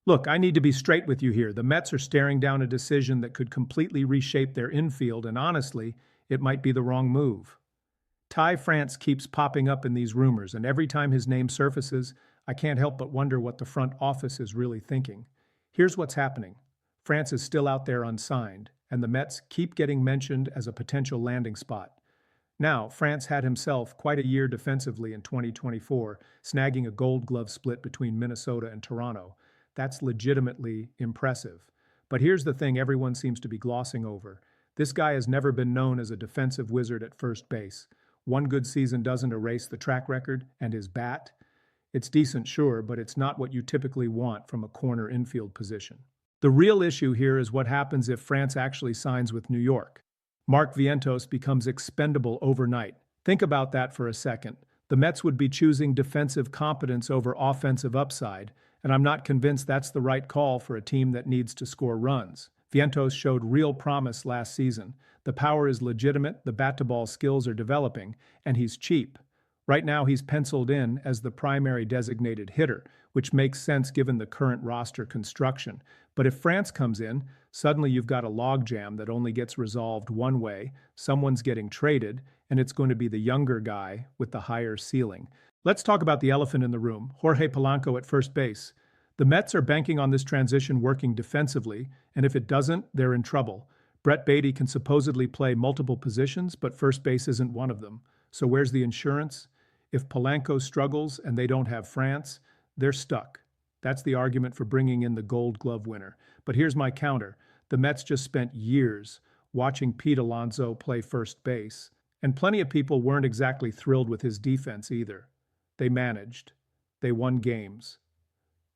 Look, I need to be straight with you here. The Mets are staring down a decision that could completely reshape their infield, and honestly, it might be the wrong move. Ty France keeps popping up in these rumors, and every time his name surfaces, I can't help but wonder what the front office is really thinking. Here's what's happening. France is still out there unsigned, and the Mets keep getting mentioned as a potential landing spot. Now, France had himself quite a year defensively in 2024, snagging a Gold Glove split between Minnesota and Toronto. That's legitimately impressive. But here's the thing everyone seems to be glossing over. This guy has never been known as a defensive wizard at first base. One good season doesn't erase the track record, and his bat? It's decent, sure, but it's not what you typically want from a corner infield position. The real issue here is what happens if France actually signs with New York. Mark Vientos becomes expendable overnight. Think about that for a second. The Mets would be choosing defensive competence over offensive upside, and I'm not convinced that's the right call for a team that needs to score runs. Vientos showed real promise last season. The power is legitimate, the bat-to-ball skills are developing, and he's cheap. Right now he's penciled in as the primary designated hitter, which makes sense given the current roster construction. But if France comes in, suddenly you've got a logjam that only gets resolved one way, someone's getting traded, and it's going to be the younger guy with the higher ceiling. Let's talk about the elephant in the room, Jorge Polanco at first base. The Mets are banking on this transition working defensively, and if it doesn't, they're in trouble. Brett Beatty can supposedly play multiple positions, but first base isn't one of them. So where's the insurance? If Polanco struggles and they don't have France, they're stuck. That's the argument for bringing in the Gold Glove winner. But here's my counter. The Mets just spent years watching Pete Alonso play first base, and plenty of people weren't exactly thrilled with his defense either. They managed. They won games.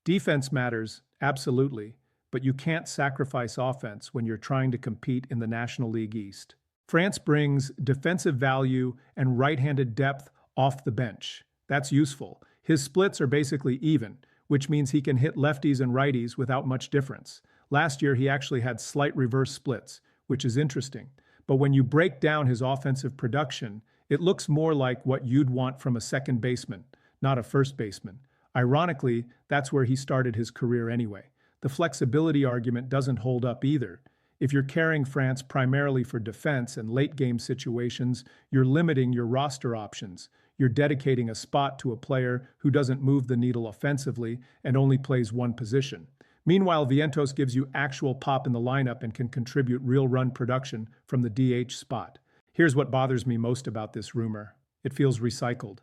Defense matters, absolutely, but you can't sacrifice offense when you're trying to compete in the National League East. France brings defensive value and right-handed depth off the bench. That's useful. His splits are basically even, which means he can hit lefties and righties without much difference. Last year, he actually had slight reverse splits, which is interesting. But when you break down his offensive production, it looks more like what you'd want from a second baseman, not a first baseman. Ironically, that's where he started his career anyway. The flexibility argument doesn't hold up either. If you're carrying France primarily for defense and late-game situations, you're limiting your roster options. You're dedicating a spot to a player who doesn't move the needle offensively and only plays one position. Meanwhile, Vientos gives you actual pop in the lineup and can contribute real run production from the DH spot. Here's what bothers me most about this rumor. It feels recycled.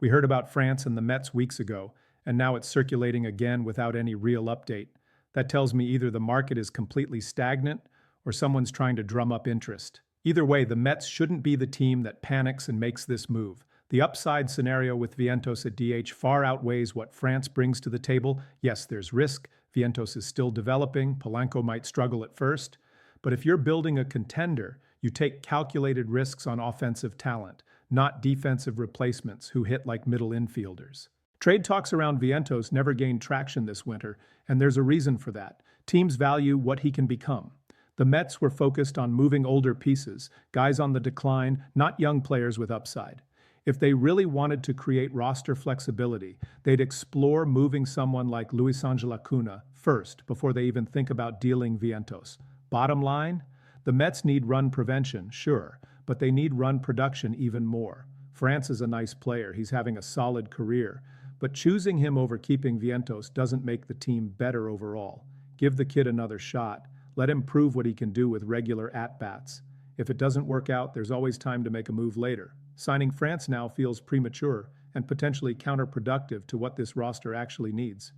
We heard about France and the Mets weeks ago, and now it's circulating again without any real update. That tells me either the market is completely stagnant or someone's trying to drum up interest. Either way, the Mets shouldn't be the team that panics and makes this move. The upside scenario with Vientos at DH far outweighs what France brings to the table. Yes, there's risk. Vientos is still developing. Polanco might struggle at first. But if you're building a contender, you take calculated risks on offensive talent, not defensive replacements who hit like middle infielders. Trade talks around Vientos never gained traction this winter, and there's a reason for that. Teams value what he can become. The Mets were focused on moving older pieces, guys on the decline, not young players with upside. If they really wanted to create roster flexibility, they'd explore moving someone like Luisangel Acuna first before they even think about dealing Vientos. Bottom line, the Mets need run prevention, sure, but they need run production even more. France is a nice player, he's having a solid career, but choosing him over keeping Vientos doesn't make the team better overall. Give the kid another shot. Let him prove what he can do with regular at-bats. If it doesn't work out, there's always time to make a move later. Signing France now feels premature and potentially counterproductive to what this roster actually needs.